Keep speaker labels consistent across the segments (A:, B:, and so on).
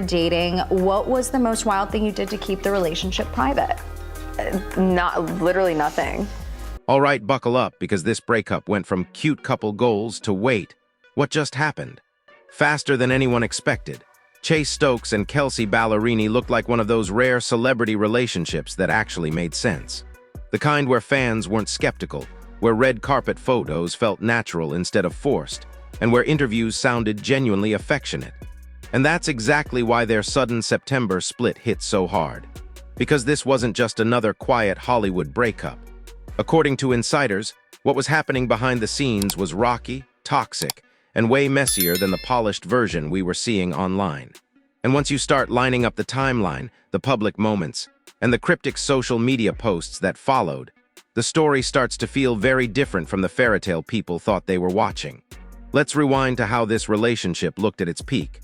A: dating, what was the most wild thing you did to keep the relationship private?
B: Literally nothing.
C: All right, buckle up, because this breakup went from cute couple goals to wait, what just happened? Faster than anyone expected. Chase Stokes and Kelsea Ballerini looked like one of those rare celebrity relationships that actually made sense. The kind where fans weren't skeptical, where red carpet photos felt natural instead of forced, and where interviews sounded genuinely affectionate. And that's exactly why their sudden September split hit so hard. Because this wasn't just another quiet Hollywood breakup. According to insiders, what was happening behind the scenes was rocky, toxic, and way messier than the polished version we were seeing online. And once you start lining up the timeline, the public moments, and the cryptic social media posts that followed, the story starts to feel very different from the fairy tale people thought they were watching. Let's rewind to how this relationship looked at its peak.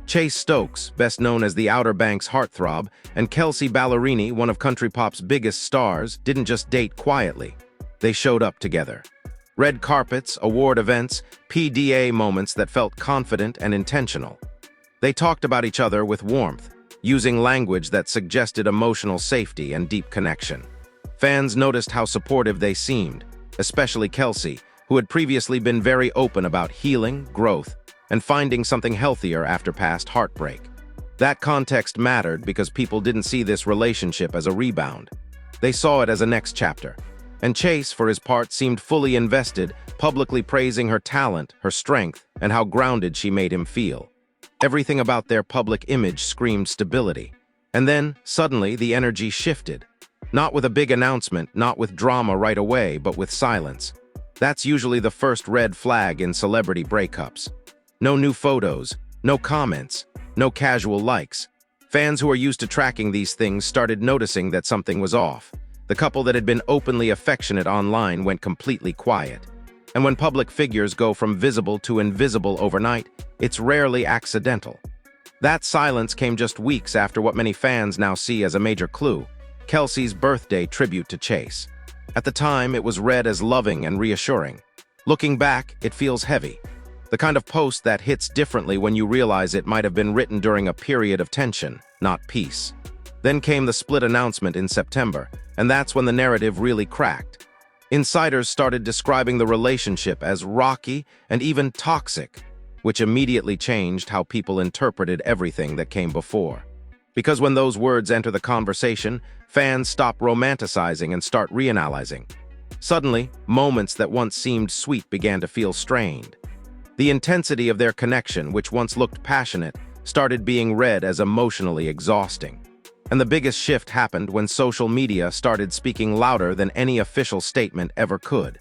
C: Chase Stokes, best known as the Outer Banks heartthrob, and Kelsea Ballerini, one of country pop's biggest stars, didn't just date quietly. They showed up together. Red carpets, award events, PDA moments that felt confident and intentional. They talked about each other with warmth, using language that suggested emotional safety and deep connection. Fans noticed how supportive they seemed, especially Kelsea, who had previously been very open about healing, growth, and finding something healthier after past heartbreak. That context mattered because people didn't see this relationship as a rebound. They saw it as a next chapter. And Chase, for his part, seemed fully invested, publicly praising her talent, her strength, and how grounded she made him feel. Everything about their public image screamed stability. And then, suddenly, the energy shifted. Not with a big announcement, not with drama right away, but with silence. That's usually the first red flag in celebrity breakups. No new photos, no comments, no casual likes. Fans who are used to tracking these things started noticing that something was off. The couple that had been openly affectionate online went completely quiet. And when public figures go from visible to invisible overnight, it's rarely accidental. That silence came just weeks after what many fans now see as a major clue: Kelsea's birthday tribute to Chase. At the time, it was read as loving and reassuring. Looking back, it feels heavy. The kind of post that hits differently when you realize it might have been written during a period of tension, not peace. Then came the split announcement in September, and that's when the narrative really cracked. Insiders started describing the relationship as rocky and even toxic, which immediately changed how people interpreted everything that came before. Because when those words enter the conversation, fans stop romanticizing and start reanalyzing. Suddenly, moments that once seemed sweet began to feel strained. The intensity of their connection, which once looked passionate, started being read as emotionally exhausting. And the biggest shift happened when social media started speaking louder than any official statement ever could.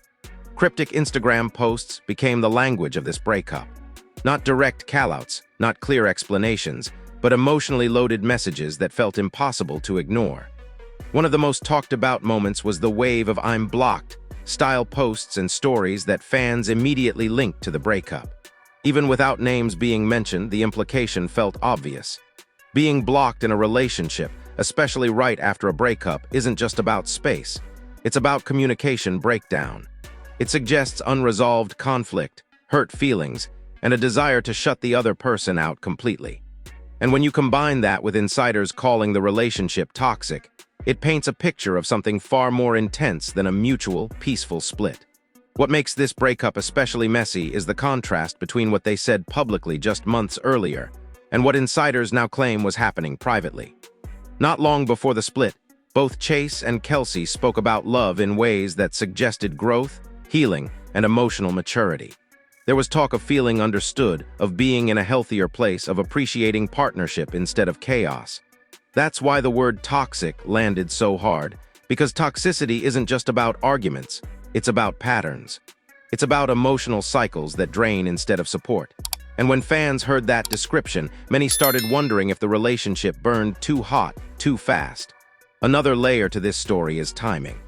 C: Cryptic Instagram posts became the language of this breakup. Not direct callouts, not clear explanations, but emotionally loaded messages that felt impossible to ignore. One of the most talked about moments was the wave of "I'm blocked" style posts and stories that fans immediately linked to the breakup. Even without names being mentioned, the implication felt obvious. Being blocked in a relationship, especially right after a breakup, isn't just about space. It's about communication breakdown. It suggests unresolved conflict, hurt feelings, and a desire to shut the other person out completely. And when you combine that with insiders calling the relationship toxic, it paints a picture of something far more intense than a mutual, peaceful split. What makes this breakup especially messy is the contrast between what they said publicly just months earlier and what insiders now claim was happening privately. Not long before the split, both Chase and Kelsea spoke about love in ways that suggested growth, healing, and emotional maturity. There was talk of feeling understood, of being in a healthier place, of appreciating partnership instead of chaos. That's why the word toxic landed so hard, because toxicity isn't just about arguments, it's about patterns. It's about emotional cycles that drain instead of support. And when fans heard that description, many started wondering if the relationship burned too hot, too fast. Another layer to this story is timing.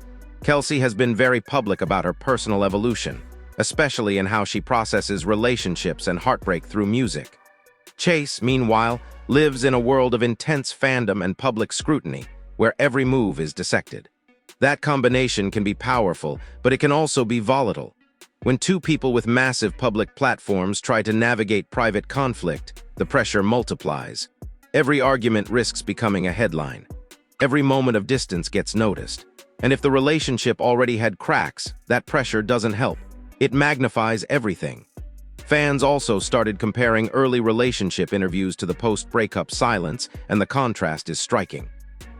C: Kelsea has been very public about her personal evolution, especially in how she processes relationships and heartbreak through music. Chase, meanwhile, lives in a world of intense fandom and public scrutiny, where every move is dissected. That combination can be powerful, but it can also be volatile. When two people with massive public platforms try to navigate private conflict, the pressure multiplies. Every argument risks becoming a headline. Every moment of distance gets noticed. And if the relationship already had cracks, that pressure doesn't help. It magnifies everything. Fans also started comparing early relationship interviews to the post-breakup silence, and the contrast is striking.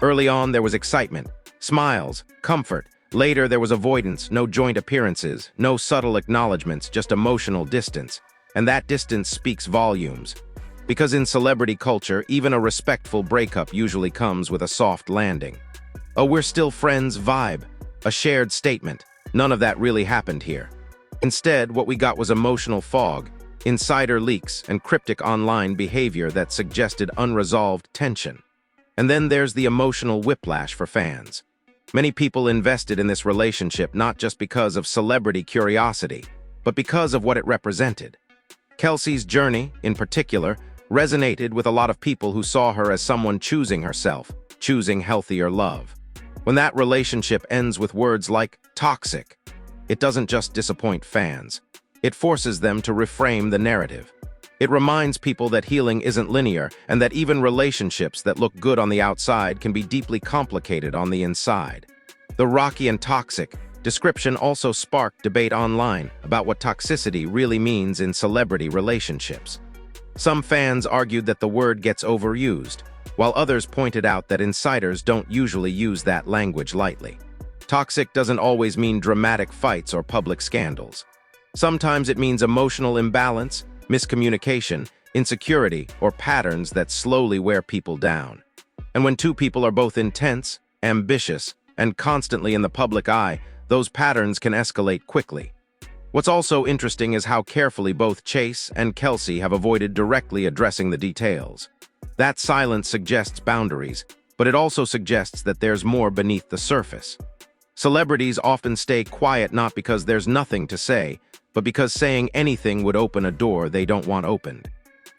C: Early on, there was excitement, smiles, comfort. Later, there was avoidance, no joint appearances, no subtle acknowledgments, just emotional distance. And that distance speaks volumes. Because in celebrity culture, even a respectful breakup usually comes with a soft landing. "Oh, we're still friends" vibe, a shared statement. None of that really happened here. Instead, what we got was emotional fog, insider leaks, and cryptic online behavior that suggested unresolved tension. And then there's the emotional whiplash for fans. Many people invested in this relationship not just because of celebrity curiosity, but because of what it represented. Kelsey's journey, in particular, resonated with a lot of people who saw her as someone choosing herself, choosing healthier love. When that relationship ends with words like toxic, it doesn't just disappoint fans. It forces them to reframe the narrative. It reminds people that healing isn't linear and that even relationships that look good on the outside can be deeply complicated on the inside. The rocky and toxic description also sparked debate online about what toxicity really means in celebrity relationships. Some fans argued that the word gets overused, while others pointed out that insiders don't usually use that language lightly. Toxic doesn't always mean dramatic fights or public scandals. Sometimes it means emotional imbalance, miscommunication, insecurity, or patterns that slowly wear people down. And when two people are both intense, ambitious, and constantly in the public eye, those patterns can escalate quickly. What's also interesting is how carefully both Chase and Kelsea have avoided directly addressing the details. That silence suggests boundaries, but it also suggests that there's more beneath the surface. Celebrities often stay quiet not because there's nothing to say, but because saying anything would open a door they don't want opened.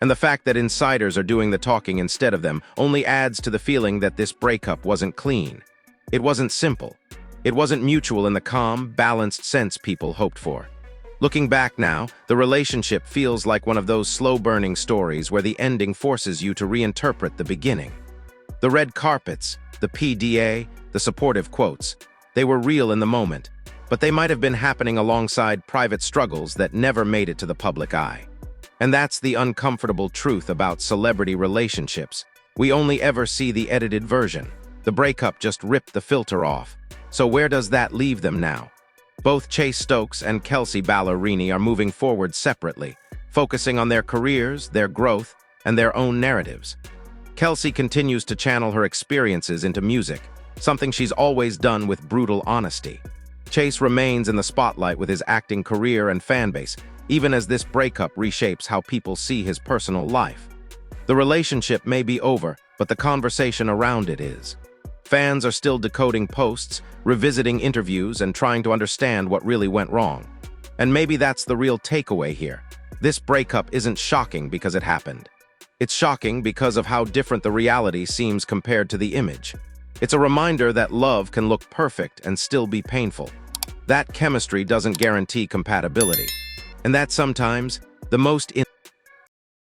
C: And the fact that insiders are doing the talking instead of them only adds to the feeling that this breakup wasn't clean. It wasn't simple. It wasn't mutual in the calm, balanced sense people hoped for. Looking back now, the relationship feels like one of those slow-burning stories where the ending forces you to reinterpret the beginning. The red carpets, the PDA, the supportive quotes, they were real in the moment, but they might have been happening alongside private struggles that never made it to the public eye. And that's the uncomfortable truth about celebrity relationships. We only ever see the edited version. The breakup just ripped the filter off. So where does that leave them now? Both Chase Stokes and Kelsea Ballerini are moving forward separately, focusing on their careers, their growth, and their own narratives. Kelsea continues to channel her experiences into music, something she's always done with brutal honesty. Chase remains in the spotlight with his acting career and fanbase, even as this breakup reshapes how people see his personal life. The relationship may be over, but the conversation around it is. Fans are still decoding posts, revisiting interviews, and trying to understand what really went wrong. And maybe that's the real takeaway here. This breakup isn't shocking because it happened. It's shocking because of how different the reality seems compared to the image. It's a reminder that love can look perfect and still be painful. That chemistry doesn't guarantee compatibility. And that sometimes the most